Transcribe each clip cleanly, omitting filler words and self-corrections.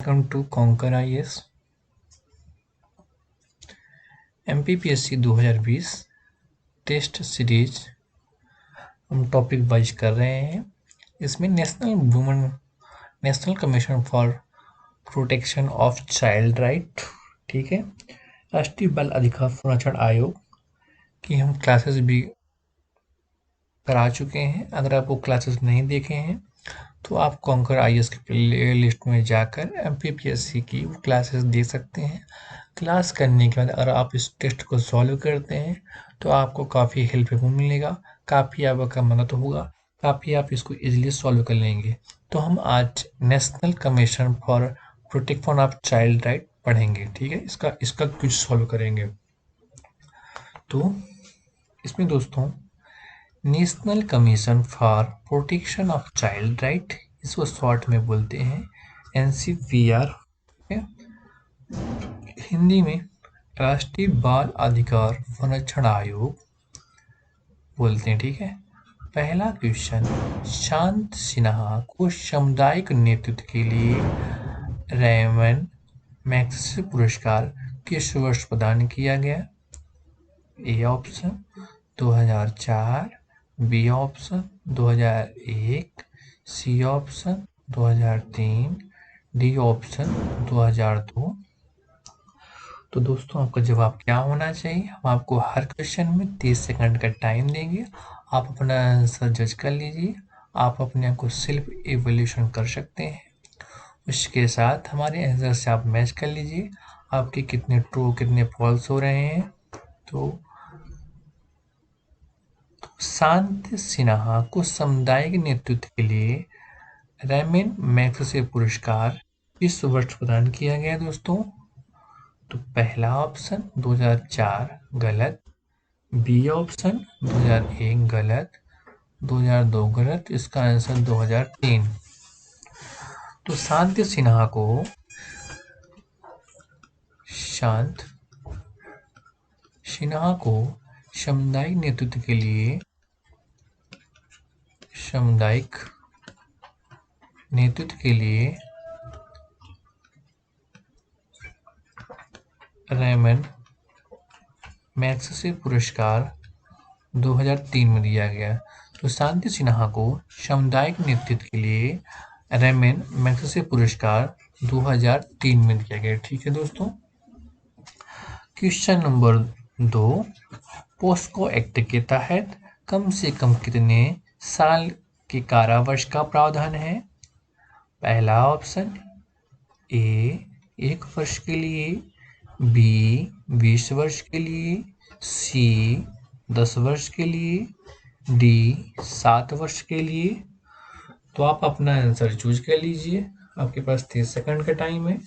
Welcome to Conquer IAS MPPSC 2020 test series हम topic wise कर रहे हैं। इसमें national commission for protection of child right, ठीक है, राष्ट्रीय बाल अधिकार संरक्षण आयोग की हम क्लासेस भी करा चुके हैं। अगर आप वो क्लासेस नहीं देखे हैं तो आप कॉन्कर आईएएस की प्ले लिस्ट में जाकर एमपीपीएससी की वो क्लासेस देख सकते हैं। क्लास करने के बाद अगर आप इस टेस्ट को सॉल्व करते हैं तो आपको काफ़ी हेल्पफुल मिलेगा, काफ़ी आपका मदद होगा, काफ़ी आप इसको इजीली सॉल्व कर लेंगे। तो हम आज national commission for protection of child right पढ़ेंगे, ठीक है। इसका कुछ सॉल्व करेंगे। तो इसमें दोस्तों national commission for protection of child right, इसको शॉर्ट में बोलते हैं एनसीपीआर, हिंदी में राष्ट्रीय बाल अधिकार संरक्षण आयोग बोलते हैं, ठीक है। पहला क्वेश्चन, शांत सिन्हा को सामुदायिक नेतृत्व के लिए रेमन मैग्सेसे पुरस्कार किस वर्ष प्रदान किया गया? A option 2004, B option 2001, C option 2003, D option 2002। तो दोस्तों आपका जवाब क्या होना चाहिए? हम आपको हर क्वेश्चन में 30 सेकंड का टाइम देंगे। आप अपना आंसर जज कर लीजिए। आप अपने आप को सेल्फ एवोल्यूशन कर सकते हैं। उसके साथ हमारे आंसर से आप मैच कर लीजिए आपके कितने ट्रू कितने फॉल्स हो रहे हैं। तो शांत सिन्हा को सामुदायिक नेतृत्व के लिए रेमन मैग्सेसे पुरस्कार किस वर्ष प्रदान किया गया दोस्तों? तो पहला ऑप्शन 2004 गलत, बी ऑप्शन 2001 गलत, 2002 गलत, इसका आंसर 2003। तो शांत सिन्हा को सामुदायिक नेतृत्व के लिए रेमन मैग्सेसे पुरस्कार 2003 में दिया गया। तो शांति सिन्हा को सामुदायिक नेतृत्व के लिए रेमन मैग्सेसे पुरस्कार 2003 में दिया गया, ठीक है दोस्तों। क्वेश्चन नंबर 2, पोस्को एक्ट के तहत कम से कम कितने साल के कारावास का प्रावधान है? पहला ऑप्शन ए 1 वर्ष के लिए, बी 20 वर्ष के लिए, सी 10 वर्ष के लिए, डी 7 वर्ष के लिए। तो आप अपना आंसर चूज कर लीजिए। आपके पास 30 सेकंड का टाइम है।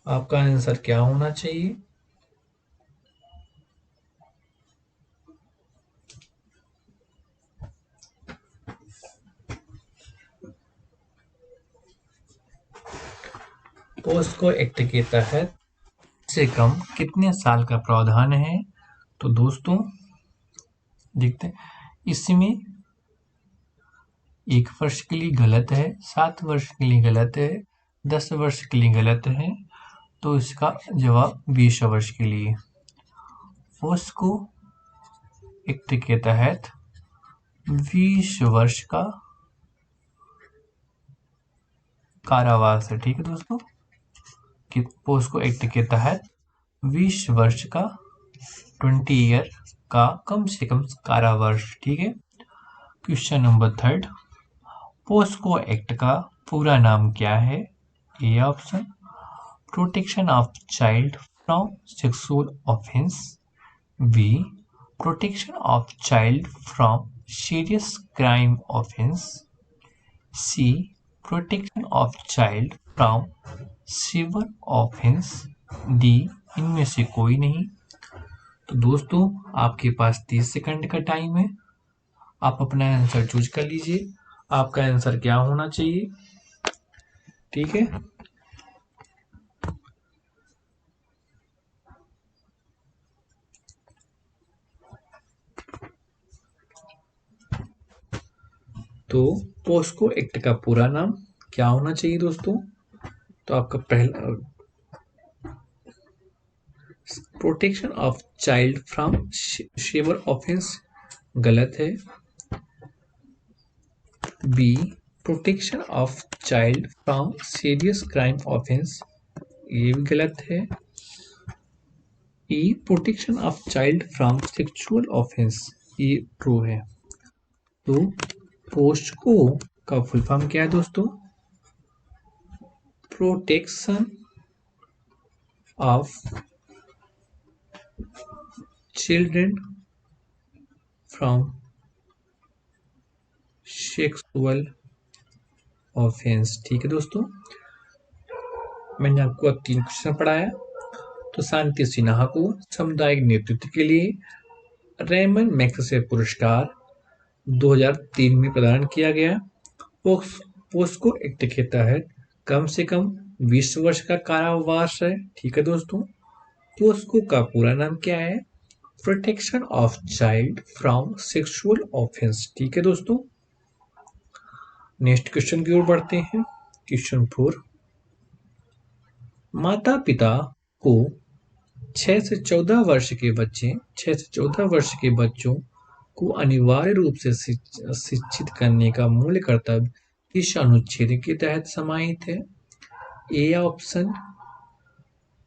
आपका आंसर क्या होना चाहिए? पोस्को एक्ट के तहत से कम कितने साल का प्रावधान है? तो दोस्तों देखते हैं, इसमें 1 वर्ष के लिए गलत है, 7 वर्ष के लिए गलत है, 10 वर्ष के लिए गलत है। तो इसका जवाब 20 वर्ष के लिए। पोस्को एक्ट के तहत 20 वर्ष का कारावास है, ठीक है दोस्तों। कि पोस्को एक्ट के तहत 20 वर्ष का 20 ईयर का कम से कम कारावास, ठीक है। क्वेश्चन नंबर 3, पोस्को एक्ट का पूरा नाम क्या है? A option protection of child from sexual offence, B protection of child from serious crime offence, C protection of child from civil offence, D इनमें से कोई नहीं। तो दोस्तों आपके पास 30 सेकंड का टाइम है। आप अपना आंसर चूज कर लीजिए। आपका आंसर क्या होना चाहिए, ठीक है। तो पोस्को एक्ट का पूरा नाम क्या होना चाहिए दोस्तों? तो आपका पहला protection of child from severe offence गलत है। B protection of child from serious crime offence, ये भी गलत है। E protection of child from sexual offence, ये ट्रू है। तो पोस्को का फुल फॉर्म क्या है दोस्तों? Protection of children from sexual offence. ठीक है दोस्तों, मैंने आपको अब 3 क्वेश्चन पढ़ाया। तो शांति सिन्हा को सामुदायिक नेतृत्व के लिए रेमन मैग्सेसे पुरस्कार 2003 में प्रदान किया गया। पोस्को एक्ट के तहत कम से कम 20 वर्ष का कारावास है। ठीक है दोस्तों, पोस्को का पूरा नाम क्या है? Protection of child from sexual offence. ठीक है दोस्तों, नेक्स्ट क्वेश्चन की ओर बढ़ते हैं। क्वेश्चन 4, माता पिता को 6 से 14 वर्ष के बच्चों को अनिवार्य रूप से शिक्षित करने का मूल कर्तव्य किस अनुच्छेद के तहत समाहित है? A option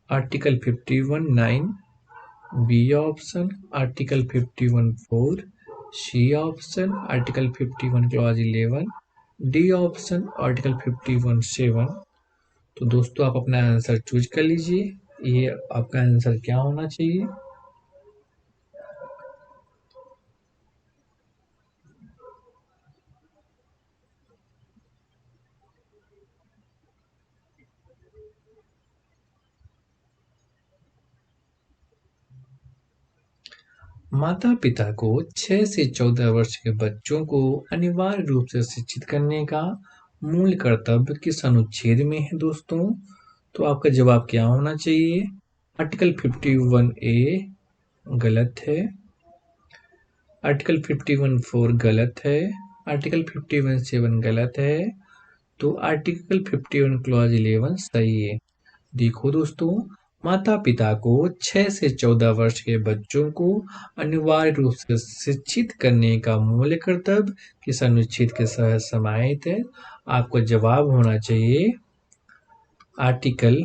article 51(9), B option article 51(4), C option article 51 clause 11, D option article 51(7). तो दोस्तों आप अपना आंसर चूज कर लीजिए, ये आपका आंसर क्या होना चाहिए? माता पिता को 6 से 14 वर्ष के बच्चों को अनिवार्य रूप से शिक्षित करने का मूल कर्तव्य किस अनुच्छेद में है दोस्तों? तो आपका जवाब क्या होना चाहिए? आर्टिकल 51(a) गलत है, आर्टिकल 51(4) गलत है, आर्टिकल 51(7) गलत है, तो आर्टिकल 51 क्लॉज 11 सही है। देखो दोस्तों, माता पिता को 6 से 14 वर्ष के बच्चों को अनिवार्य रूप से शिक्षित करने का मूल कर्तव्य किस अनुच्छेद के तहत समाहित है? आपका जवाब होना चाहिए आर्टिकल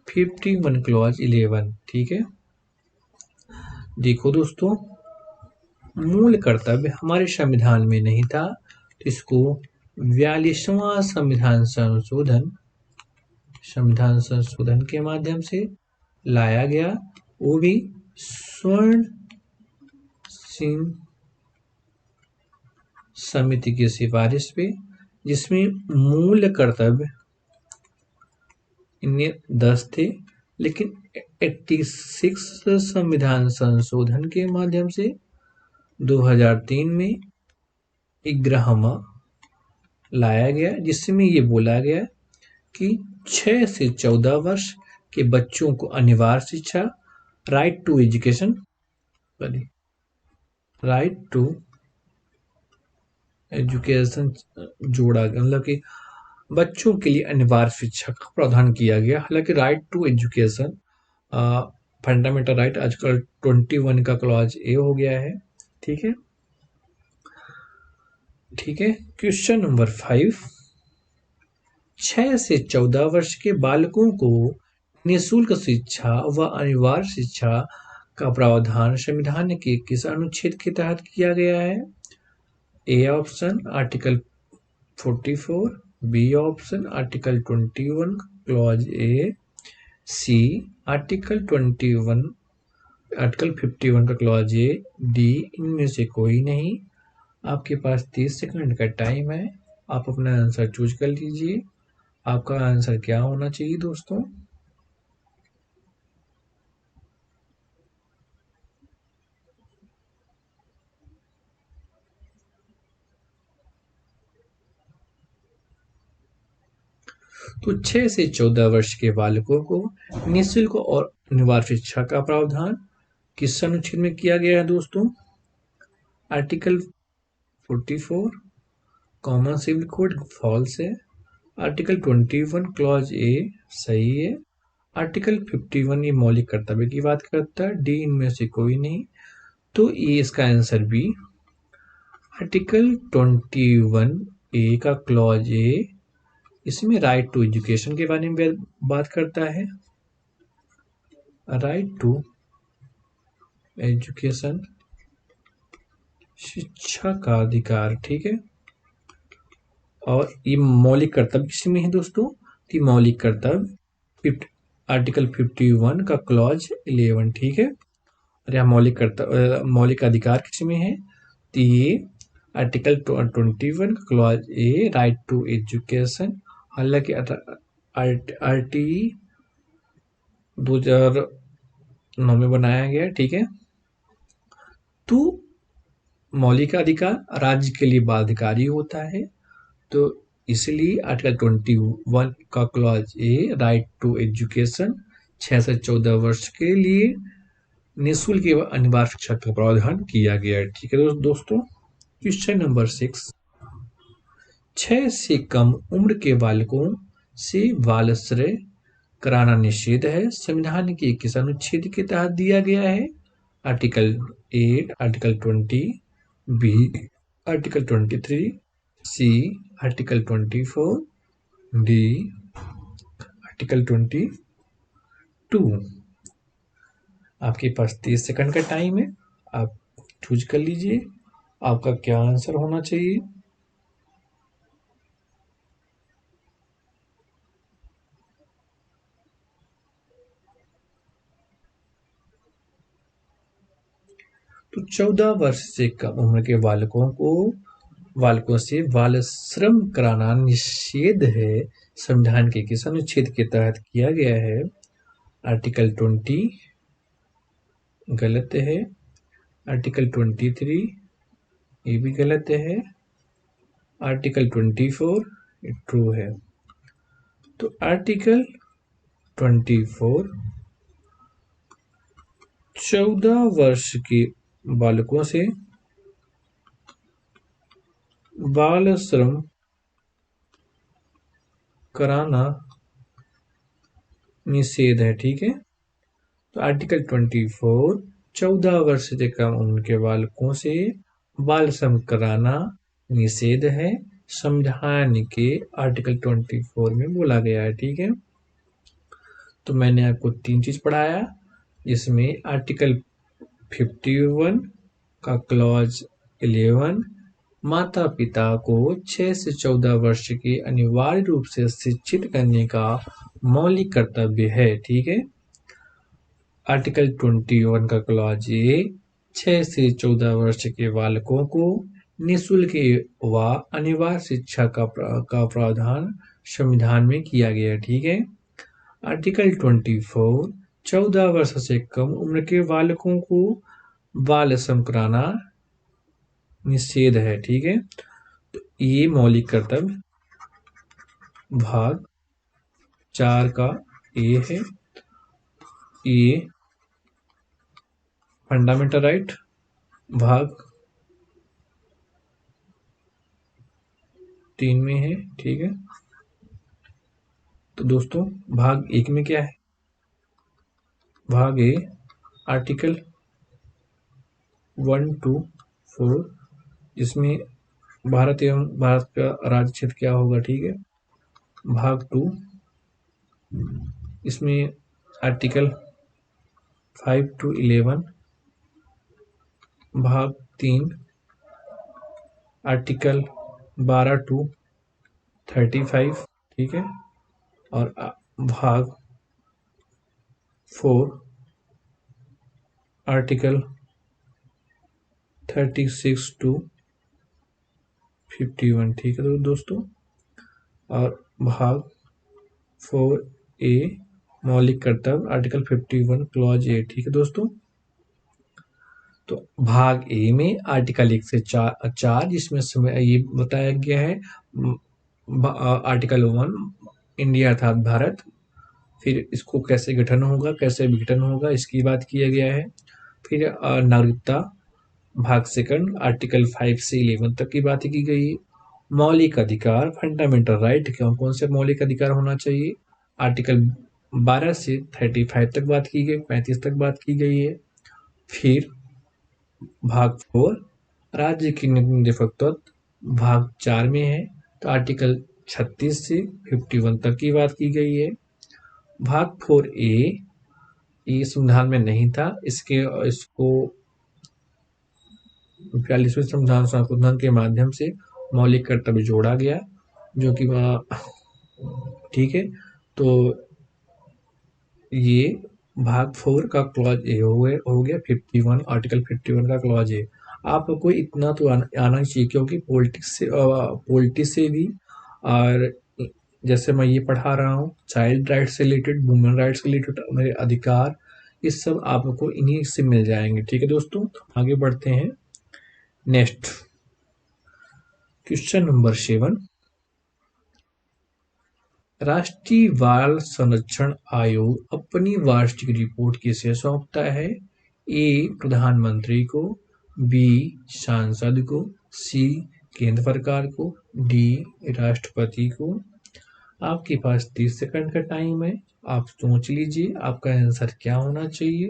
51 क्लॉज 11। ठीक है, देखो दोस्तों, मूल कर्तव्य हमारे संविधान में नहीं था, तो इसको 42वां संविधान संशोधन के माध्यम से लाया गया, वो भी स्वर्ण सिंह समिति की सिफारिश पे, जिसमें मूल कर्तव्य इनमें 10 थे, लेकिन 86 संविधान संशोधन के माध्यम से 2003 में 11वां लाया गया, जिसमें ये बोला गया कि 6 से 14 वर्ष के बच्चों को अनिवार्य शिक्षा, राइट टू एजुकेशन जोड़ा गया, मतलब कि बच्चों के लिए अनिवार्य शिक्षा का प्रावधान किया गया। हालांकि right to education fundamental right आजकल 21 का क्लॉज ए हो गया है। ठीक है, क्वेश्चन नंबर 5, 6 से 14 वर्ष के बालकों को निःशुल्क शिक्षा व अनिवार्य शिक्षा का प्रावधान संविधान के किस अनुच्छेद के तहत किया गया है? A option article 44, B option article 21 clause A, C article 51 का क्लॉज ए, डी इनमें से कोई नहीं। आपके पास 30 सेकंड का टाइम है, आप अपना आंसर चूज कर लीजिए। आपका आंसर क्या होना चाहिए दोस्तों? तो 6 से 14 वर्ष के बालकों को निःशुल्क और अनिवार्य शिक्षा का प्रावधान किस अनुच्छेद में किया गया है दोस्तों? Article 44 common civil code false है, आर्टिकल 21 क्लॉज ए सही है। आर्टिकल 51 ये मौलिक कर्तव्य की बात करता है, डी इनमें से कोई नहीं, तो ये इसका आंसर बी। आर्टिकल 21 ए का क्लॉज ए, इसमें राइट टू एजुकेशन के बारे में बात करता है, राइट टू एजुकेशन, शिक्षा का अधिकार, ठीक है। और ये मौलिक कर्तव्य किसमें है दोस्तों? तो मौलिक कर्तव्य आर्टिकल 51 का क्लॉज 11, ठीक है। और यहाँ मौलिक कर्तव्य मौलिक अधिकार किसमें है? तो ये आर्टिकल 21 का clause A, right to education. हालांकि RT 2009 में बनाया गया, ठीक है। तो मौलिक अधिकार राज्य के लिए बाध्यकारी होता है, तो इसलिए आर्टिकल 21 का clause A, right to education, 6 से 14 वर्ष के लिए निःशुल्क एवं अनिवार्य शिक्षा का प्रावधान किया गया है, ठीक है दोस्तों। क्वेश्चन नंबर 6, 6 से कम उम्र के बालकों से बालाश्रय कराना निषेध है, संविधान के किस अनुच्छेद के तहत दिया गया है? Article 8, article 20, B article 23, C article 24, D article 22। आपके पास 30 सेकंड का टाइम है, आप चूज कर लीजिए आपका क्या आंसर होना चाहिए। तो 14 वर्ष से कम उम्र के बालकों से बाल श्रम कराना निषेध है, संविधान के किस अनुच्छेद के तहत किया गया है? आर्टिकल 20 गलत है, आर्टिकल 23 ये भी गलत है, आर्टिकल 24 ट्रू है। तो आर्टिकल 24 14 वर्ष के बालकों से बाल श्रम कराना निषेध है, ठीक है। तो आर्टिकल 24 14 वर्ष से कम उम्र के बालकों से बाल श्रम कराना निषेध है, संविधान के आर्टिकल 24 में बोला गया है, ठीक है। तो मैंने आपको 3 चीज पढ़ाया, जिसमें आर्टिकल 51 का क्लॉज 11 माता पिता को 6 से 14 वर्ष के अनिवार्य रूप से शिक्षित करने का मौलिक कर्तव्य है, ठीक है। आर्टिकल 21 का क्लॉज ए, 6 से 14 वर्ष के बालकों को निःशुल्क व अनिवार्य शिक्षा का प्रावधान संविधान में किया गया, ठीक है। आर्टिकल 24 14 वर्ष से कम उम्र के बालकों को बाल श्रम कराना निषेध है, ठीक है। तो ये मौलिक कर्तव्य भाग 4 का ए है, ये फंडामेंटल राइट भाग 3 में है, ठीक है। तो दोस्तों भाग 1 में क्या है? भाग ए आर्टिकल 1 to 4, जिसमें भारत एवं भारत का राज्य क्षेत्र क्या होगा, ठीक है। भाग 2 इसमें आर्टिकल 5 to 11, भाग 3 आर्टिकल 12 to 35, ठीक है। और भाग 4 आर्टिकल 36 to 51, ठीक है दोस्तों। और भाग 4A मौलिक कर्तव्य आर्टिकल 51 क्लॉज ए, ठीक है दोस्तों। तो भाग ए में आर्टिकल 1 से 4 जिसमें ये बताया गया है आर्टिकल 1 इंडिया अर्थात भारत, फिर इसको कैसे गठन होगा, कैसे विघटन होगा, इसकी बात किया गया है। फिर नागरिकता भाग सेकंड आर्टिकल 5 से 11 तक की बात की गई। मौलिक अधिकार फंडामेंटल राइट कौन से मौलिक अधिकार होना चाहिए? आर्टिकल 12 से 35 तक बात की गई, 35 तक बात की गई है। फिर भाग 4 राज्य की निरपेक्षता भाग 4 में है, तो आर्टिकल 36 से 51 तक की बात की गई है। भाग 4A ये संविधान में नहीं था, इसको 42वें संविधान संशोधन के माध्यम से मौलिक कर्तव्य जोड़ा गया, जो कि ठीक है। तो ये भाग 4 का क्लॉज ए हो गया 51, आर्टिकल 51 का क्लॉज ए। आपको इतना तो आना चाहिए, क्योंकि पॉलिटिक्स से भी, और जैसे मैं ये पढ़ा रहा हूँ चाइल्ड राइट्स से रिलेटेड, वुमेन राइट्स से रिलेटेड, मेरे अधिकार, ये सब आपको इन्हीं से मिल जाएंगे। ठीक है दोस्तों, तो आगे बढ़ते हैं। नेक्स्ट क्वेश्चन नंबर 7, राष्ट्रीय बाल संरक्षण आयोग अपनी वार्षिक रिपोर्ट किसे सौंपता है? ए प्रधानमंत्री को, बी सांसद को, सी केंद्र सरकार को, डी राष्ट्रपति को। आपके पास 30 सेकंड का टाइम है, आप सोच लीजिए आपका आंसर क्या होना चाहिए।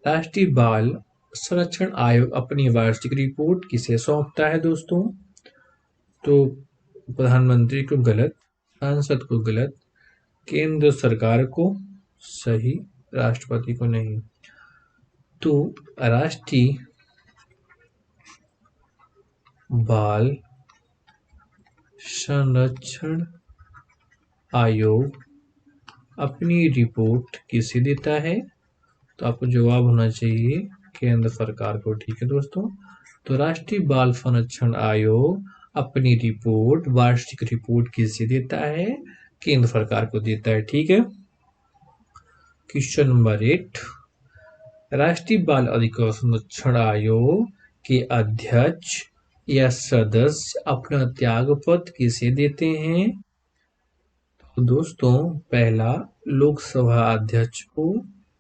राष्ट्रीय बाल संरक्षण आयोग अपनी वार्षिक रिपोर्ट किसे सौंपता है दोस्तों? तो प्रधानमंत्री को गलत, सांसद को गलत, केंद्र सरकार को सही, राष्ट्रपति को नहीं। तो राष्ट्रीय बाल संरक्षण आयोग अपनी रिपोर्ट किसे देता है? तो आपको जवाब होना चाहिए केंद्र सरकार को। ठीक है दोस्तों, तो राष्ट्रीय बाल संरक्षण आयोग अपनी रिपोर्ट, वार्षिक रिपोर्ट किसे देता है? केंद्र सरकार को देता है। ठीक है। क्वेश्चन नंबर 8, राष्ट्रीय बाल अधिकार संरक्षण आयोग के अध्यक्ष या सदस्य अपना त्यागपत्र किसे देते हैं? तो दोस्तों, पहला लोकसभा अध्यक्ष को,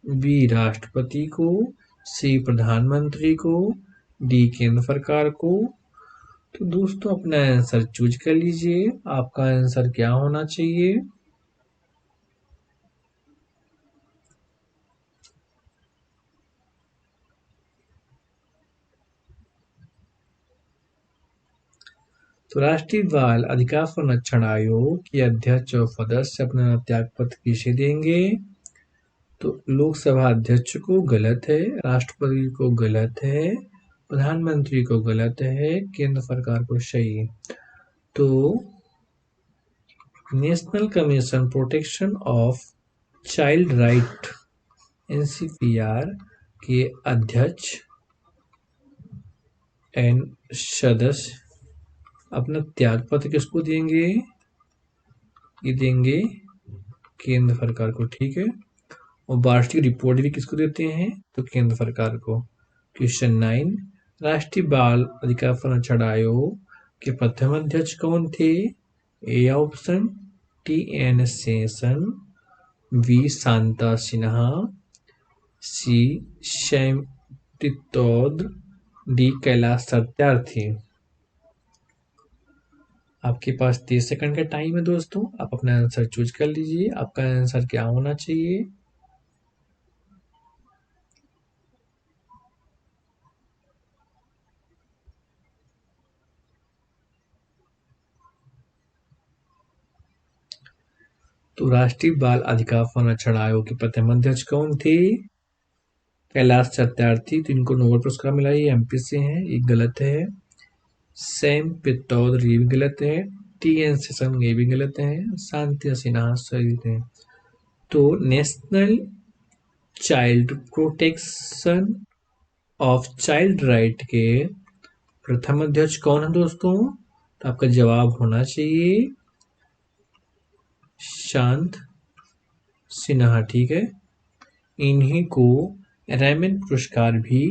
बी राष्ट्रपति को, सी प्रधानमंत्री को, डी केंद्र सरकार को। तो दोस्तों अपना आंसर चूज कर लीजिए, आपका आंसर क्या होना चाहिए। तो राष्ट्रीय बाल अधिकार संरक्षण आयोग के अध्यक्ष और सदस्य अपना त्यागपत्र किसे देंगे? तो लोकसभा अध्यक्ष को गलत है, राष्ट्रपति को गलत है, प्रधानमंत्री को गलत है, केंद्र सरकार को सही है। तो national commission protection of child right NCPR के अध्यक्ष एंड सदस्य अपना त्यागपत्र किसको देंगे? ये देंगे केंद्र सरकार को। ठीक है, और वार्षिक रिपोर्ट भी किसको देते हैं? तो केंद्र सरकार को। क्वेश्चन 9, राष्ट्रीय बाल अधिकार संरक्षण आयोग के प्रथम अध्यक्ष कौन थे? A option TN Seshan, B Shanta Sinha, C Shyam Titaud, D Kailash Satyarthi. आपके पास 30 सेकंड का टाइम है दोस्तों, आप अपना आंसर चूज कर लीजिए, आपका आंसर क्या होना चाहिए। तो राष्ट्रीय बाल अधिकार संरक्षण आयोग के प्रथम अध्यक्ष कौन थे? कैलाश सत्यार्थी। तो इनको नोबेल पुरस्कार मिला, ये MP से हैं, ये गलत है। सैम पित्तौद, ये भी गलत है। TN शेषन, ये भी गलत है। शांति सिन्हा सही थे। तो national child protection of child right के प्रथम अध्यक्ष कौन है दोस्तों? तो आपका जवाब होना चाहिए शांत सिन्हा। ठीक है, इन्हीं को रैमन पुरस्कार भी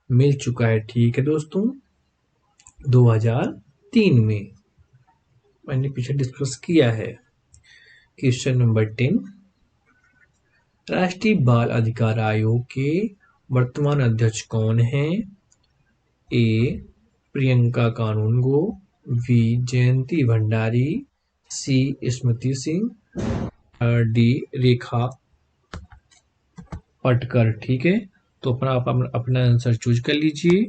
मिल चुका है। ठीक है दोस्तों, 2003 में मैंने पीछे डिस्कस किया है। क्वेश्चन नंबर 10, राष्ट्रीय बाल अधिकार आयोग के वर्तमान अध्यक्ष कौन हैं? ए प्रियंका कानूनगो, बी जयंती भंडारी, सी स्मृति सिंह, डी रेखा पटकर। ठीक है, तो आप अपना आंसर चूज कर लीजिए।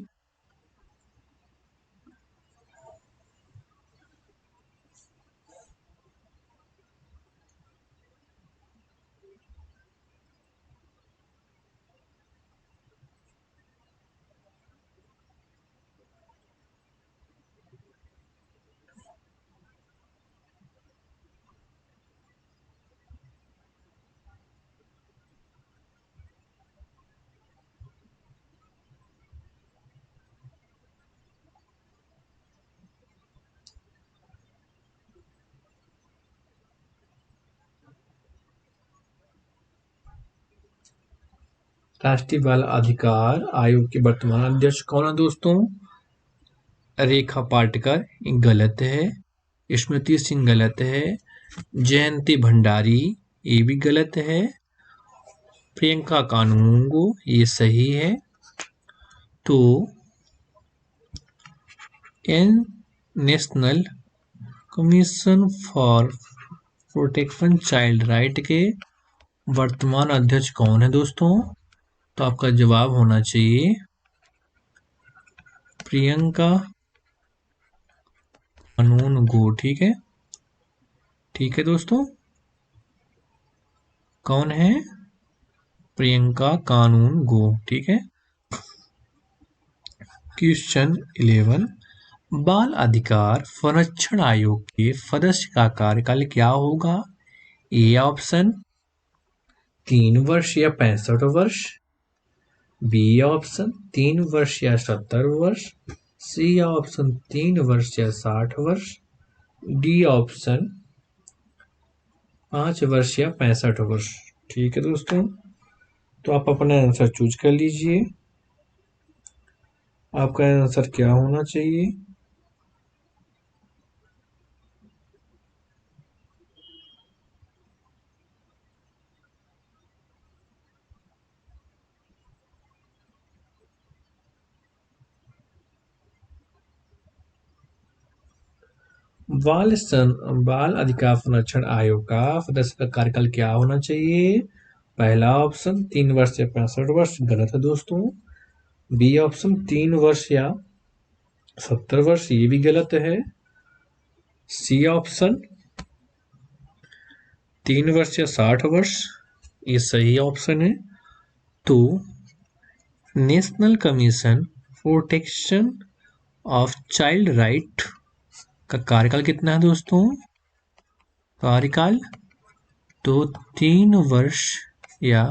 राष्ट्रीय बाल अधिकार आयोग के वर्तमान अध्यक्ष कौन है दोस्तों? रेखा पाटकर गलत है, स्मृति सिंह गलत है, जयंती भंडारी ये भी गलत है, प्रियंका कानूनगो ये सही है। तो national commission for protection child right के वर्तमान अध्यक्ष कौन है दोस्तों? तो आपका जवाब होना चाहिए प्रियंका कानूनगो। ठीक है, ठीक है दोस्तों, कौन है? प्रियंका कानूनगो। ठीक है। क्वेश्चन 11, बाल अधिकार संरक्षण आयोग के सदस्य का कार्यकाल क्या होगा? ए ऑप्शन 3 वर्ष या 65 वर्ष, बी ऑप्शन 3 वर्ष या 70 वर्ष, सी ऑप्शन 3 वर्ष या 60 वर्ष, डी ऑप्शन 5 वर्ष या 65 वर्ष। ठीक है दोस्तों, तो आप अपना आंसर चूज कर लीजिए। आपका आंसर क्या होना चाहिए? बाल अधिकार संरक्षण आयोग का सदस्य का कार्यकाल क्या होना चाहिए? पहला ऑप्शन 3 वर्ष या 65 वर्ष गलत है दोस्तों, बी ऑप्शन 3 वर्ष या 70 वर्ष ये भी गलत है, सी ऑप्शन 3 वर्ष या 60 वर्ष ये सही ऑप्शन है। तो national commission protection of child right का कार्यकाल कितना है दोस्तों? कार्यकाल तो 3 वर्ष या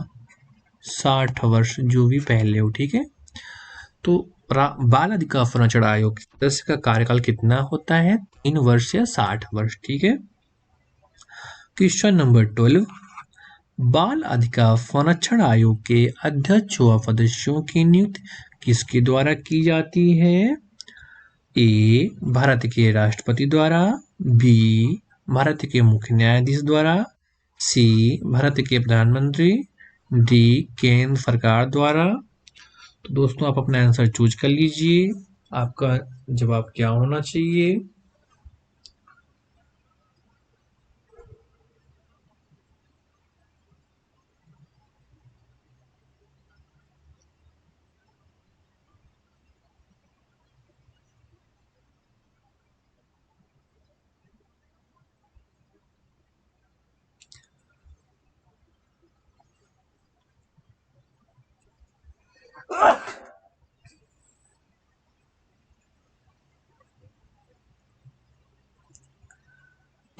60 वर्ष जो भी पहले हो। ठीक है, तो बाल अधिकार संरक्षण आयोग के सदस्य का कार्यकाल कितना होता है? 3 वर्ष या 60 वर्ष। ठीक है। क्वेश्चन नंबर 12, बाल अधिकार संरक्षण आयोग के अध्यक्ष व सदस्यों की नियुक्ति किसके द्वारा की जाती है? ए भारत के राष्ट्रपति द्वारा, बी भारत के मुख्य न्यायाधीश द्वारा, सी भारत के प्रधानमंत्री, डी केंद्र सरकार द्वारा। तो दोस्तों आप अपना आंसर चूज कर लीजिए। आपका जवाब क्या होना चाहिए?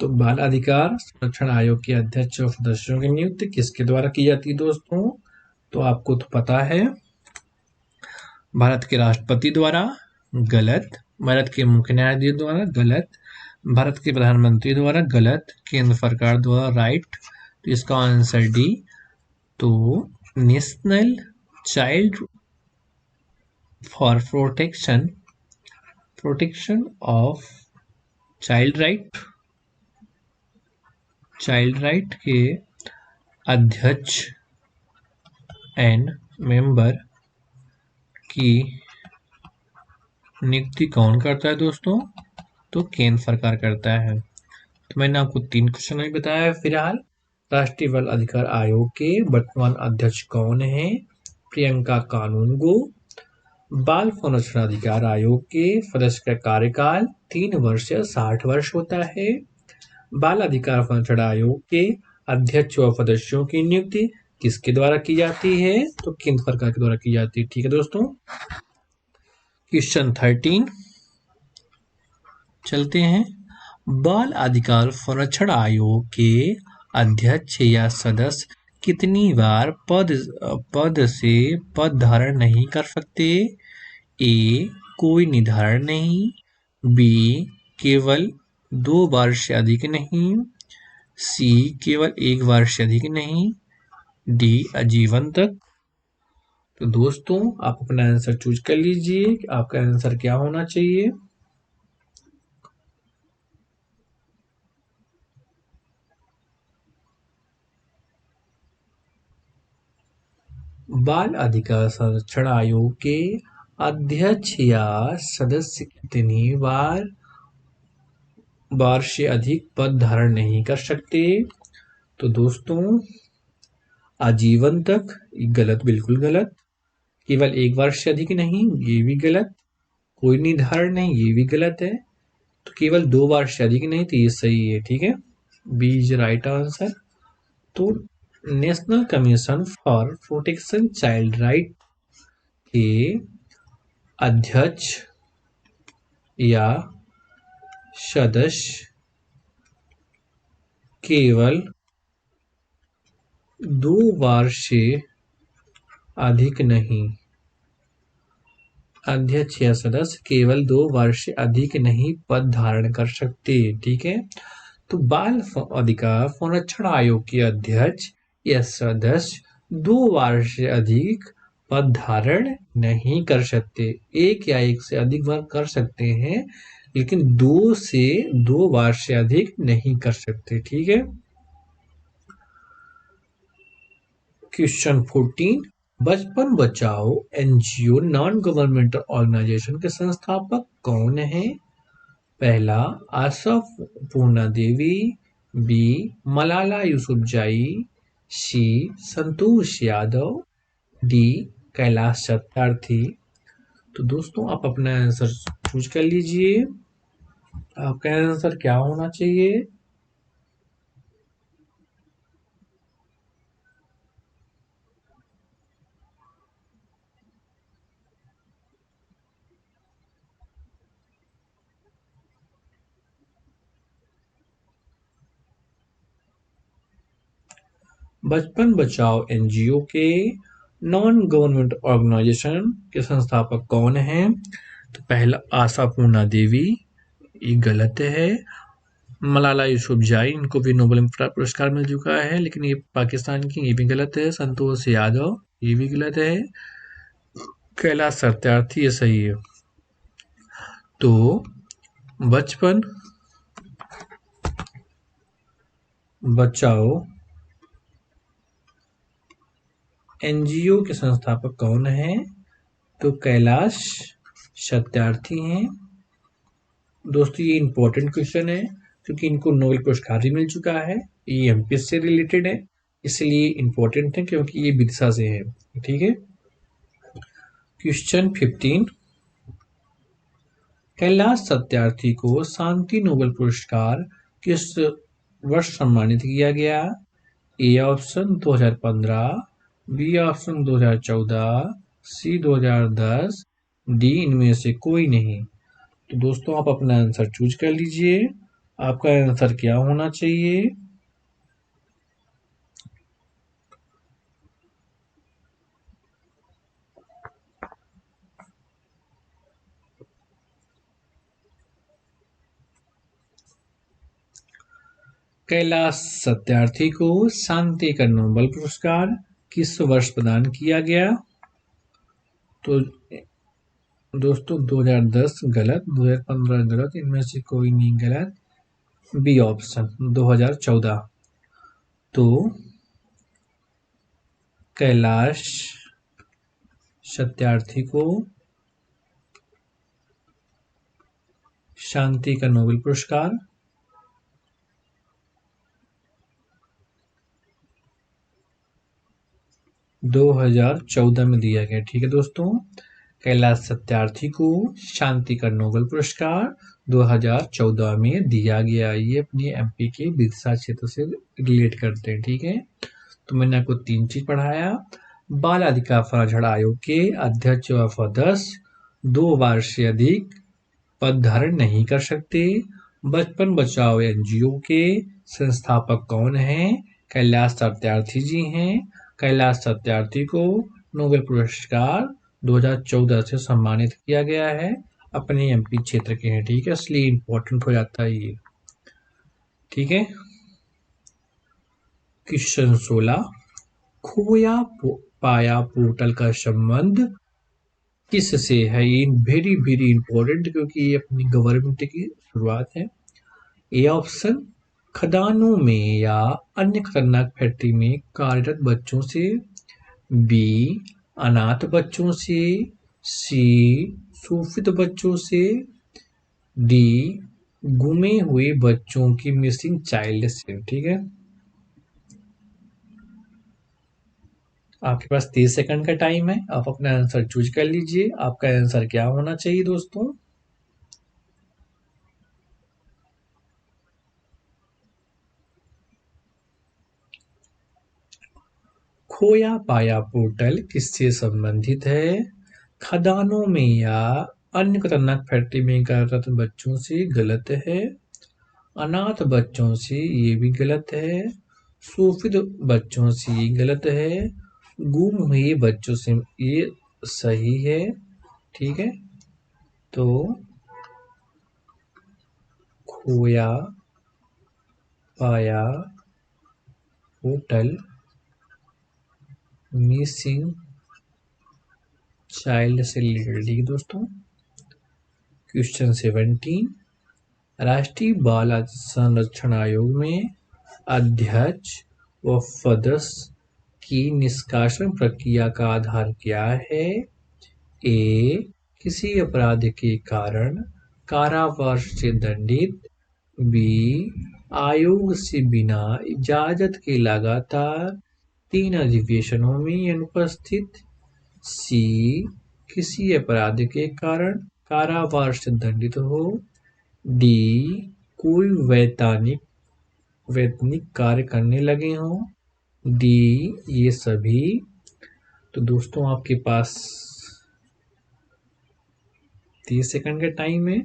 तो बाल अधिकार संरक्षण आयोग के अध्यक्ष और सदस्यों की नियुक्ति किसके द्वारा की जाती है दोस्तों? तो आपको तो पता है, भारत के राष्ट्रपति द्वारा गलत, भारत के मुख्य न्यायाधीश द्वारा गलत, भारत के प्रधानमंत्री द्वारा गलत, केंद्र सरकार द्वारा राइट। तो इसका आंसर डी। तो national child for protection of child right child right के अध्यक्ष एंड मेंबर की नियुक्ति कौन करता है दोस्तों? तो केंद्र सरकार करता है। तो मैंने आपको 3 क्वेश्चन अभी बताया है फिलहाल। राष्ट्रीय बाल अधिकार आयोग के वर्तमान अध्यक्ष कौन है? प्रियंका कानूनगो। बाल संरक्षण अधिकार आयोग के सदस्य का कार्यकाल 3 वर्ष या 60 वर्ष होता है। बाल अधिकार संरक्षण आयोग के अध्यक्ष व सदस्यों की नियुक्ति किसके द्वारा की जाती है? तो केंद्र सरकार के द्वारा की जाती है। ठीक है दोस्तों। क्वेश्चन 13 चलते हैं। बाल अधिकार संरक्षण आयोग के अध्यक्ष या सदस्य कितनी बार पद से पद धारण नहीं कर सकते? ए कोई निर्धारण नहीं, बी केवल 2 बार से अधिक नहीं, सी केवल 1 बार से अधिक नहीं, डी आजीवन तक। तो दोस्तों आप अपना आंसर चूज कर लीजिए कि आपका आंसर क्या होना चाहिए। बाल अधिकार संरक्षण आयोग के अध्यक्ष या सदस्य कितनी बार से अधिक पद धारण नहीं कर सकते? तो दोस्तों आजीवन तक गलत, बिल्कुल गलत। केवल 1 बार से अधिक नहीं, ये भी गलत। कोई निर्धारण नहीं, ये भी गलत है। तो केवल 2 बार से अधिक नहीं, तो ये सही है। ठीक है, बी इज राइट आंसर। तो national commission for protection child right के अध्यक्ष या सदस्य केवल 2 बार से अधिक नहीं, अध्यक्ष या सदस्य केवल 2 बार से अधिक नहीं पद धारण कर सकते। ठीक है, तो बाल अधिकार संरक्षण आयोग के अध्यक्ष या सदस्य 2 बार से अधिक पद धारण नहीं कर सकते। एक या एक से अधिक बार कर सकते हैं, लेकिन 2 बार से अधिक नहीं कर सकते। ठीक है। क्वेश्चन 14 बचपन बचाओ एनजीओ नॉन गवर्नमेंटल ऑर्गेनाइजेशन के संस्थापक कौन है? पहला आशा पूर्णा देवी, बी मलाला यूसुफजई, सी संतोष यादव, डी कैलाश सत्यार्थी। तो दोस्तों आप अपना आंसर चूज कर लीजिए। आपका आंसर क्या होना चाहिए? बचपन बचाओ एनजीओ के नॉन गवर्नमेंट ऑर्गेनाइजेशन के संस्थापक कौन हैं? तो पहला आशा पूर्णा देवी, ये गलत है। मलाला यूसुफजई, इनको भी नोबेल पुरस्कार मिल चुका है, लेकिन ये पाकिस्तान की, ये भी गलत है। संतोष यादव, ये भी गलत है। कैलाश सत्यार्थी, ये सही है। तो बचपन बचाओ एनजीओ के संस्थापक कौन है? तो कैलाश सत्यार्थी हैं। दोस्तों ये इंपॉर्टेंट क्वेश्चन है क्योंकि इनको नोबेल पुरस्कार भी मिल चुका है। ये एमपीएस से रिलेटेड है, इसलिए इंपॉर्टेंट है क्योंकि ये विदिशा से है। ठीक है। क्वेश्चन 15 कैलाश सत्यार्थी को शांति नोबेल पुरस्कार किस वर्ष सम्मानित किया गया? A option 2015, B option 2014, C 2010, D इनमें से कोई नहीं। तो दोस्तों आप अपना आंसर चूज कर लीजिए। आपका आंसर क्या होना चाहिए? कैलाश सत्यार्थी को शांति का नोबेल पुरस्कार किस वर्ष प्रदान किया गया? तो दोस्तों 2010 गलत, 2015 गलत, इनमें से कोई नहीं गलत। B option 2014। तो कैलाश सत्यार्थी को शांति का नोबेल पुरस्कार 2014 में दिया गया। ठीक है दोस्तों, कैलाश सत्यार्थी को शांति का नोबेल पुरस्कार 2014 में दिया गया। ये अपनी एमपी के बिरसा क्षेत्र से रिलेट करते हैं। ठीक है, तो मैंने आपको 3 चीज पढ़ाया। बाल अधिकार संरक्षण आयोग के अध्यक्ष व सदस्य 2 बार से अधिक पद धारण नहीं कर सकते। बचपन बचाओ एनजीओ के संस्थापक कौन हैं? कैलाश सत्यार्थी जी हैं। कैलाश सत्यार्थी को नोबेल पुरस्कार 2014 से सम्मानित किया गया है। अपने एमपी क्षेत्र के हैं। ठीक है, इसलिए इम्पोर्टेंट हो जाता है ये। ठीक है, क्वेश्चन 16, खोया पाया पोर्टल का संबंध किससे है? ये वेरी वेरी इंपॉर्टेंट, क्योंकि ये अपनी गवर्नमेंट की शुरुआत है। ए ऑप्शन, खदानों में या अन्य खतरनाक फैक्ट्री में कार्यरत बच्चों से। बी, अनाथ बच्चों से। सी, शोषित बच्चों से। डी, गुमे हुए बच्चों की मिसिंग चाइल्ड से। ठीक है, आपके पास 30 सेकंड का टाइम है। आप अपना आंसर चूज कर लीजिए। आपका आंसर क्या होना चाहिए दोस्तों? खोया पाया पोर्टल किससे संबंधित है? खदानों में या अन्य खतरनाक फैक्ट्री में कार्यरत बच्चों से, गलत है। अनाथ बच्चों से, ये भी गलत है। शोषित बच्चों से, ये गलत है। गुम हुए बच्चों से, ये सही है। ठीक है, तो खोया पाया पोर्टल मिसिंग चाइल्ड से रिलेटेड। ठीक है दोस्तों, क्वेश्चन 17, राष्ट्रीय बाल संरक्षण आयोग में अध्यक्ष व सदस्य की निष्कासन प्रक्रिया का आधार क्या है? ए, किसी अपराध के कारण कारावास से दंडित। बी, आयोग से बिना इजाजत के लगातार 3 अधिवेशनों में अनुपस्थित। सी, किसी अपराध के कारण कारावास से दंडित हो। डी, कोई वैतनिक कार्य करने लगे हों। डी, ये सभी। तो दोस्तों आपके पास 30 सेकंड का टाइम है।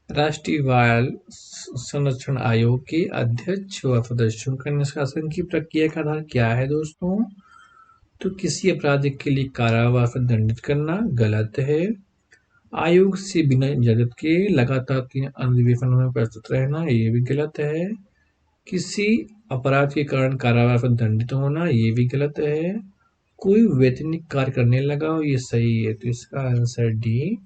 राष्ट्रीय बाल संरक्षण आयोग के अध्यक्ष व सदस्यों का निष्कासन की प्रक्रिया का आधार क्या है दोस्तों? तो किसी अपराध के लिए कारावास से दंडित करना, गलत है। आयोग से बिना इजाजत के लगातार 3 अधिवेशनों में उपस्थित रहना, ये भी गलत है। किसी अपराध के कारण कारावास में दंडित होना, ये भी गलत है। कोई वैतनिक कार्य करने लगा हो, ये सही है। तो इसका आंसर डी,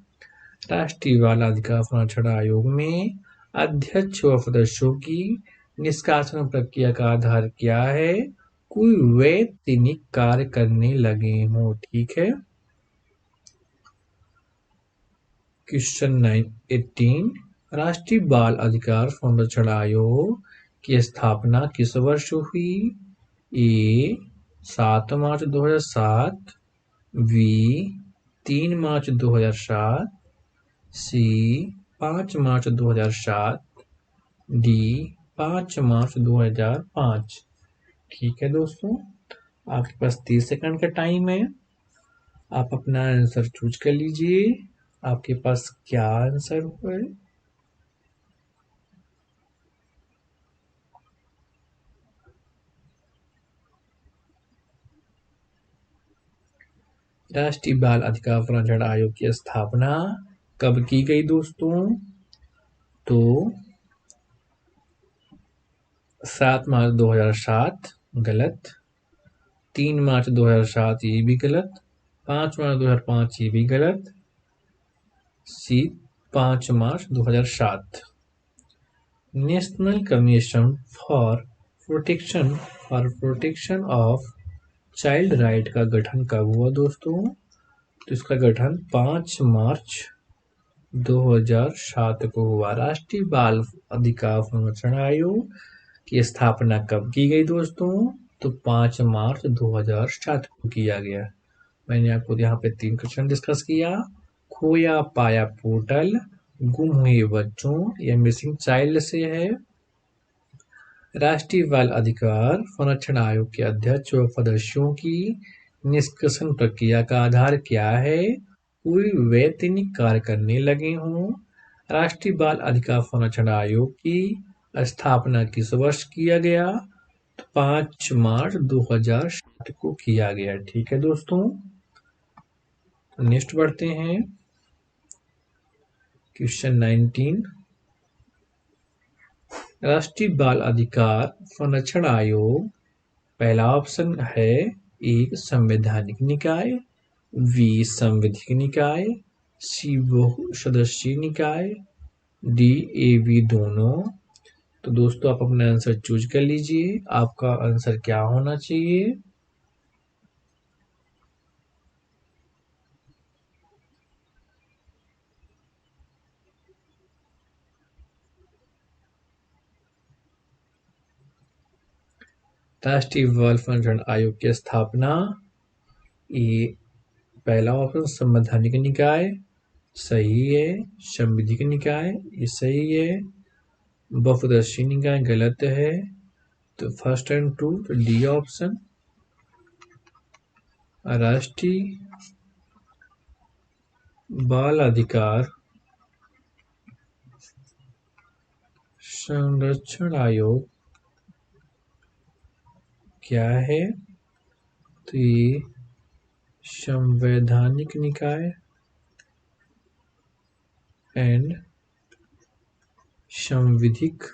राष्ट्रीय बाल अधिकार संरक्षण आयोग में अध्यक्ष व सदस्यों की निष्कासन प्रक्रिया का आधार क्या है? कोई वैतनिक कार्य करने लगे हो। ठीक है, क्वेश्चन 18, राष्ट्रीय बाल अधिकार संरक्षण आयोग की स्थापना किस वर्ष हुई? ए, 7 मार्च 2007। बी, 3 मार्च 2007। सी, 5 मार्च 2007। डी, 5 मार्च 2005। ठीक है दोस्तों, आपके पास 30 सेकंड का टाइम है। आप अपना आंसर चूज कर लीजिए। आपके पास क्या आंसर है? राष्ट्रीय बाल अधिकार संरक्षण आयोग की स्थापना कब की गई दोस्तों? तो 7 मार्च 2007 गलत, 3 मार्च 2007 ये भी गलत, 5 मार्च 2005 ये भी गलत, सी 5 मार्च 2007। National commission for protection of child right का गठन कब हुआ दोस्तों? तो इसका गठन 5 मार्च 2007 को हुआ। राष्ट्रीय बाल अधिकार संरक्षण आयोग की स्थापना कब की गई दोस्तों? तो 5 मार्च 2007 को किया गया। मैंने आपको यहाँ पे 3 क्वेश्चन डिस्कस किया। खोया पाया पोर्टल, गुम हुए बच्चों या मिसिंग चाइल्ड से है। राष्ट्रीय बाल अधिकार संरक्षण आयोग के अध्यक्ष व सदस्यों की निष्कासन प्रक्रिया का आधार क्या है? कोई वैतनिक कार्य करने लगे हों। राष्ट्रीय बाल अधिकार संरक्षण आयोग की स्थापना किस वर्ष किया गया? तो 5 मार्च 2007 को किया गया। ठीक है दोस्तों, नेक्स्ट बढ़ते हैं क्वेश्चन 19। राष्ट्रीय बाल अधिकार संरक्षण आयोग, पहला ऑप्शन है ए संवैधानिक निकाय, बी संवैधिक निकाय, सी बहुसदस्यीय निकाय, डी ए बी दोनों। तो दोस्तों आप अपना आंसर चूज कर लीजिए, आपका आंसर क्या होना चाहिए। राष्ट्रीय बाल संरक्षण आयोग की स्थापना, ये पहला ऑप्शन संवैधानिक निकाय सही है, संवैधिक निकाय ये सही है, बहुसदस्यीय निकाय गलत है। तो first and two D option, राष्ट्रीय बाल अधिकार संरक्षण आयोग क्या है? तो ये संवैधानिक निकाय एंड संविधिक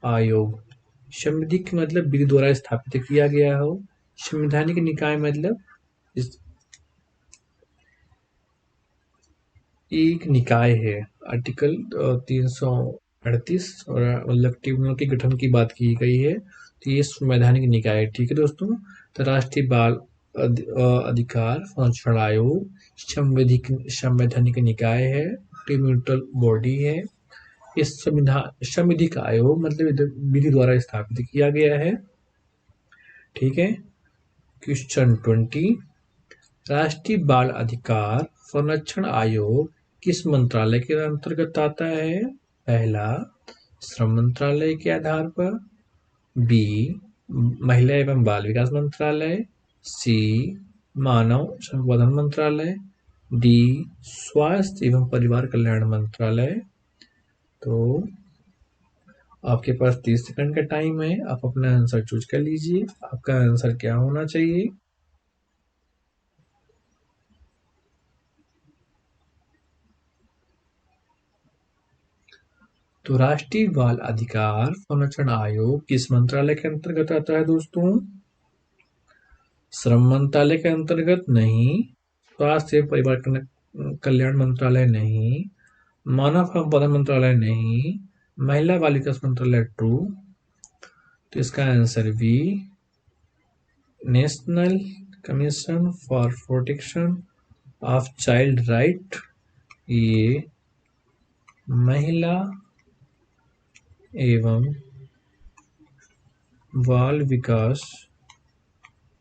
आयोग। संविधिक मतलब विधि द्वारा स्थापित किया गया हो, संवैधानिक निकाय मतलब एक निकाय है। आर्टिकल 338 और मतलब ट्रिब्यूनल के गठन की बात की गई है, तो ये संवैधानिक निकाय है। ठीक है दोस्तों, तो राष्ट्रीय बाल अधिकार संरक्षण आयोग संवैधानिक निकाय है, ट्रिब्यूनल बॉडी है। इस संविधिक आयोग मतलब विधि द्वारा स्थापित किया गया है। ठीक है, क्वेश्चन 20। राष्ट्रीय बाल अधिकार संरक्षण आयोग किस मंत्रालय के अंतर्गत आता है? पहला श्रम मंत्रालय के आधार पर, बी महिला एवं बाल विकास मंत्रालय, सी मानव संसाधन मंत्रालय, डी स्वास्थ्य एवं परिवार कल्याण मंत्रालय। तो आपके पास 30 सेकंड का टाइम है, आप अपना आंसर चूज कर लीजिए, आपका आंसर क्या होना चाहिए। तो राष्ट्रीय बाल अधिकार संरक्षण आयोग किस मंत्रालय के अंतर्गत आता है दोस्तों? श्रम मंत्रालय के अंतर्गत नहीं, स्वास्थ्य एवं परिवार कल्याण मंत्रालय नहीं, मानव संसाधन मंत्रालय नहीं, महिला बाल विकास मंत्रालय ट्रू। तो इसका answer B national commission for protection of child right, ये महिला एवं बाल विकास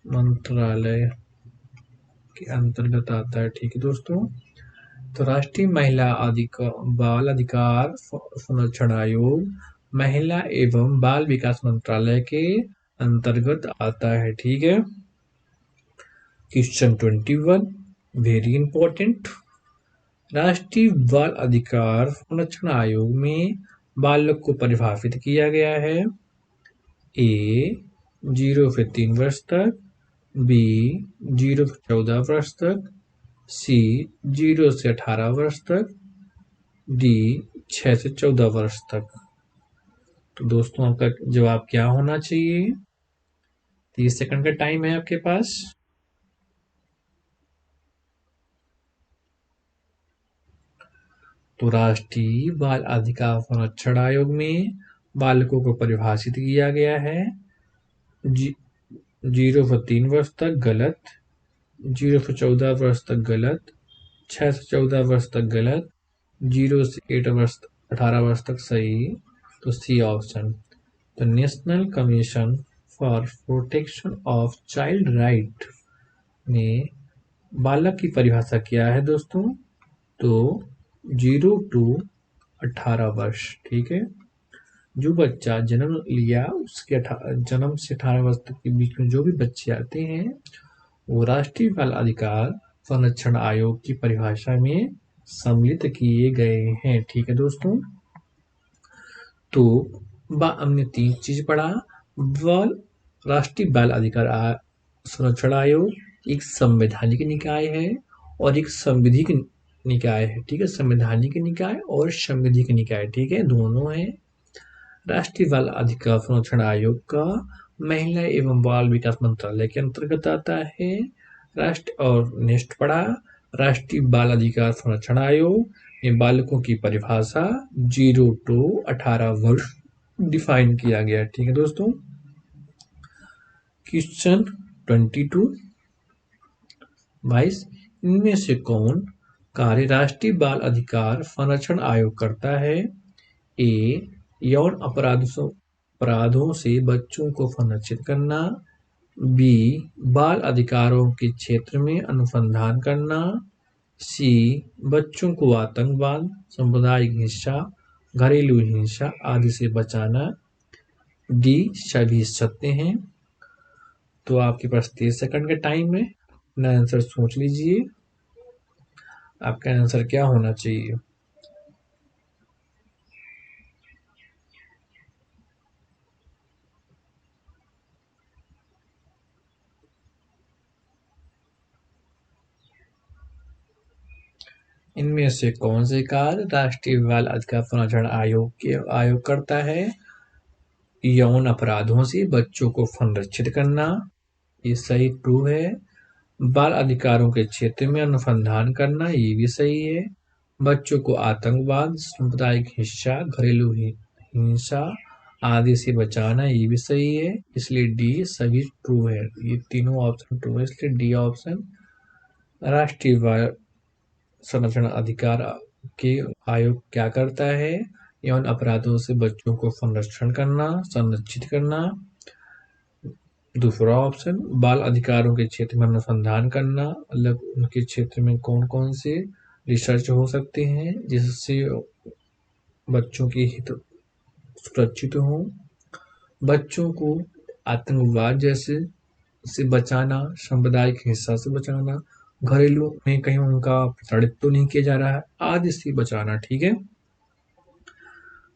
मंत्रालय के अंतर्गत आता है। ठीक है दोस्तों, तो राष्ट्रीय बाल अधिकार संरक्षण आयोग महिला एवं बाल विकास मंत्रालय के अंतर्गत आता है। ठीक है, क्वेश्चन 21 वेरी इंपॉर्टेंट। राष्ट्रीय बाल अधिकार संरक्षण आयोग में बालक को परिभाषित किया गया है। ए 0 से 3 वर्ष तक, बी 0 से 14 वर्ष तक, सी 0 से 18 वर्ष तक, डी 6 से 14 वर्ष तक। तो दोस्तों आपका जवाब क्या होना चाहिए? 30 सेकंड का टाइम है आपके पास। तो राष्ट्रीय बाल अधिकार संरक्षण आयोग में बालकों को परिभाषित किया गया है 0 से 3 वर्ष तक गलत, 0 से 14 वर्ष तक गलत, 6 से 14 वर्ष तक गलत, 0 से 18 वर्ष तक सही। तो C option. The national commission for protection of child right ने बालक की परिभाषा क्या है दोस्तों? तो 0 to 18 वर्ष, ठीक है। जो बच्चा जन्म लिया उसके जन्म से 18 वर्ष तक के बीच में जो भी बच्चे आते हैं वो राष्ट्रीय बाल अधिकार संरक्षण आयोग की परिभाषा में सम्मिलित किए गए हैं, ठीक है दोस्तों। तो हमने 3 चीज पढ़ा। राष्ट्रीय बाल अधिकार संरक्षण आयोग एक संवैधानिक निकाय है और एक संविधिक निकाय है, ठीक है। संवैधानिक निकाय और संविधिक निकाय, ठीक है, दोनों है। राष्ट्रीय बाल अधिकार संरक्षण आयोग का महिला एवं बाल विकास मंत्रालय के अंतर्गत आता है। और नेक्स्ट पढ़ा राष्ट्रीय बाल अधिकार संरक्षण आयोग में बालकों की परिभाषा 0 to 18 वर्ष डिफाइन किया गया, ठीक है दोस्तों। क्वेश्चन 22 22 इनमें से कौन कार्य राष्ट्रीय बाल अधिकार संरक्षण आयोग करता है? ए यौन अपराधों से बच्चों को संरक्षित करना, बी बाल अधिकारों के क्षेत्र में अनुसंधान करना, सी बच्चों को आतंकवाद, सामुदायिक हिंसा, घरेलू हिंसा आदि से बचाना, डी सभी सत्य हैं। तो आपके पास 30 सेकंड का टाइम है, अपना आंसर सोच लीजिए। आपका आंसर क्या होना चाहिए? इनमें से कौन से कार्य राष्ट्रीय बाल अधिकार संरक्षण आयोग करता है? यौन अपराधों से बच्चों को संरक्षित करना, ये सही ट्रू है। बाल अधिकारों के क्षेत्र में अनुसंधान करना, ये भी सही है। बच्चों को आतंकवाद, सामुदायिक हिंसा, घरेलू हिंसा आदि से बचाना, ये भी सही है। इसलिए डी सभी ट्रू है। ये तीनों ऑप्शन ट्रू है, इसलिए डी ऑप्शन। राष्ट्रीय बाल संरक्षण अधिकार के आयोग क्या करता है? यौन अपराधों से बच्चों को संरक्षित करना। दूसरा ऑप्शन बाल अधिकारों के क्षेत्र में अनुसंधान करना, मतलब उनके क्षेत्र में कौन कौन से रिसर्च हो सकते हैं जिससे बच्चों के हित सुरक्षित हो। बच्चों को आतंकवाद जैसे से बचाना, सामुदायिक हिंसा से बचाना, घरेलू में कहीं उनका प्रताड़ित तो नहीं किया जा रहा है आदि से बचाना, ठीक है।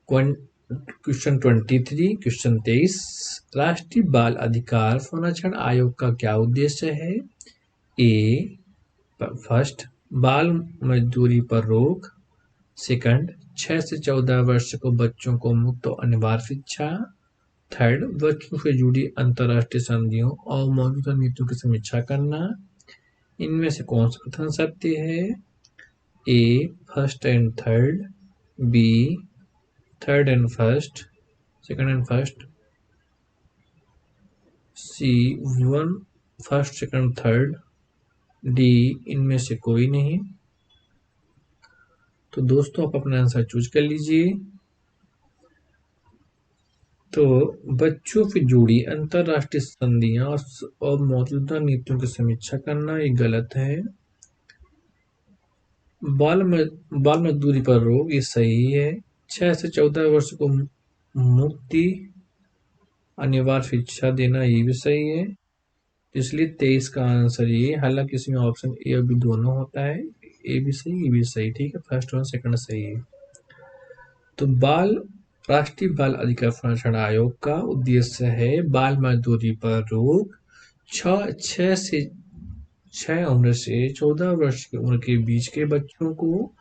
क्वेश्चन 23 राष्ट्रीय बाल अधिकार संरक्षण आयोग का क्या उद्देश्य है? ए फर्स्ट बाल मजदूरी पर रोक, सेकंड 6 से 14 वर्ष को बच्चों को मुक्त और अनिवार्य शिक्षा, थर्ड बच्चों से जुड़ी अंतर्राष्ट्रीय संधियों और मौजूदा नीतियों की समीक्षा करना। इनमें से कौन सा कथन सत्य है? A first and third, B third and first, second and first, C one first second third, D इनमें से कोई नहीं। तो दोस्तों आप अपना आंसर चूज कर लीजिए। तो बच्चों से जुड़ी अंतर्राष्ट्रीय संधियां और मौजूदा नीतियों की समीक्षा करना ये गलत है। बाल मजदूरी पर रोक ये सही है। 6 से 14 वर्ष को मुक्ति अनिवार्य शिक्षा देना ये भी सही है। इसलिए 23 का आंसर ये, हालांकि इसमें ऑप्शन ए और बी दोनों होता है, ए भी सही ये भी सही, ठीक है, फर्स्ट और सेकंड सही है। तो राष्ट्रीय बाल अधिकार संरक्षण आयोग का उद्देश्य है बाल मजदूरी पर रोक, 6 उम्र से 14 वर्ष की उम्र के बीच के बच्चों को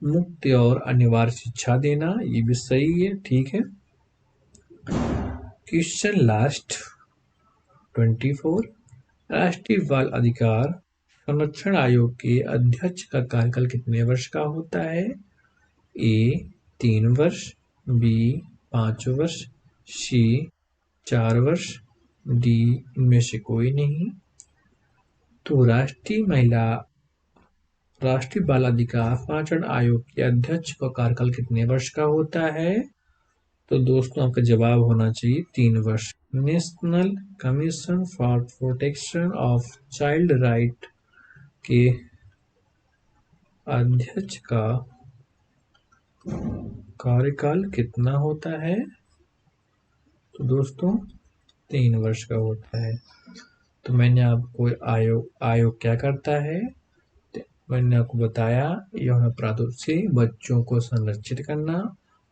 मुक्त और अनिवार्य शिक्षा देना, ये भी सही है, ठीक है। Question last 24। राष्ट्रीय बाल अधिकार संरक्षण आयोग के अध्यक्ष का कार्यकाल कितने वर्ष का होता है? ए 3 वर्ष, बी 5 वर्ष, सी 4 वर्ष, डी इनमें से कोई नहीं। तो राष्ट्रीय बाल अधिकार संरक्षण आयोग के अध्यक्ष का कार्यकाल कितने वर्ष का होता है? तो दोस्तों आपका जवाब होना चाहिए 3 वर्ष। National commission for protection of child right के अध्यक्ष का कार्यकाल कितना होता है? तो दोस्तों 3 वर्ष का होता है। तो मैंने आपको आयोग क्या करता है, मैंने आपको बताया, यौन अपराधों से बच्चों को संरक्षित करना,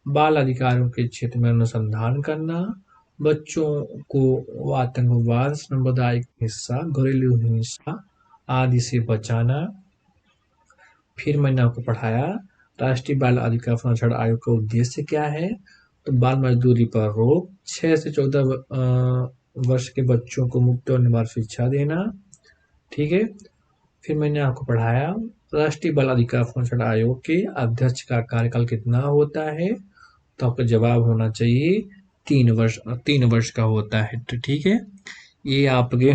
बाल अधिकारों के क्षेत्र में अनुसंधान करना, बच्चों को आतंकवाद, सामुदायिक हिंसा, घरेलू हिंसा आदि से बचाना। फिर मैंने आपको पढ़ाया राष्ट्रीय बाल अधिकार संरक्षण आयोग का उद्देश्य क्या है। तो बाल मजदूरी पर रोक, 6 से 14 वर्ष के बच्चों को मुफ्त और निवारक शिक्षा देना। ठीक है। फिर मैंने आपको पढ़ाया राष्ट्रीय बाल अधिकार संरक्षण आयोग के अध्यक्ष का कार्यकाल कितना होता है। तो आपका जवाब होना चाहिए 3 वर्ष का होता है। तो ठीक है, ये आपके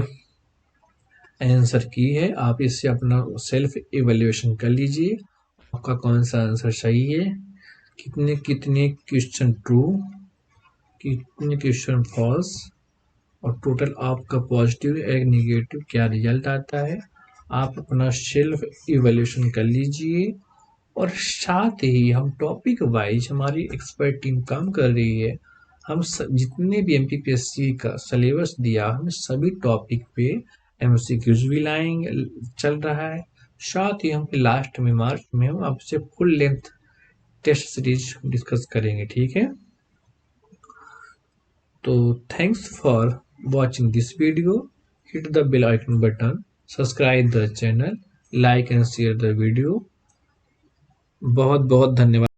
आंसर की है। आप इससे अपना सेल्फ इवैल्यूएशन कर लीजिए, आपका कौन सा आंसर सही है, कितने क्वेश्चन ट्रू, कितने क्वेश्चन फॉल्स, और टोटल आपका पॉजिटिव या नेगेटिव क्या रिजल्ट आता है। आप अपना सेल्फ इवैल्यूएशन कर लीजिए। और साथ ही हम टॉपिक वाइज, हमारी एक्सपर्ट टीम काम कर रही है, हम जितने भी एमपीपीएससी का सिलेबस दिया, हम सभी टॉपिक पे एमसीक्यूज भी लाएंगे, चल रहा है। साथ ही हम लास्ट में मार्च में हम आपसे full length test series discuss करेंगे। ठीक है। तो thanks for watching this video. Hit the bell icon button, subscribe the channel, like and share the video. बहुत बहुत धन्यवाद।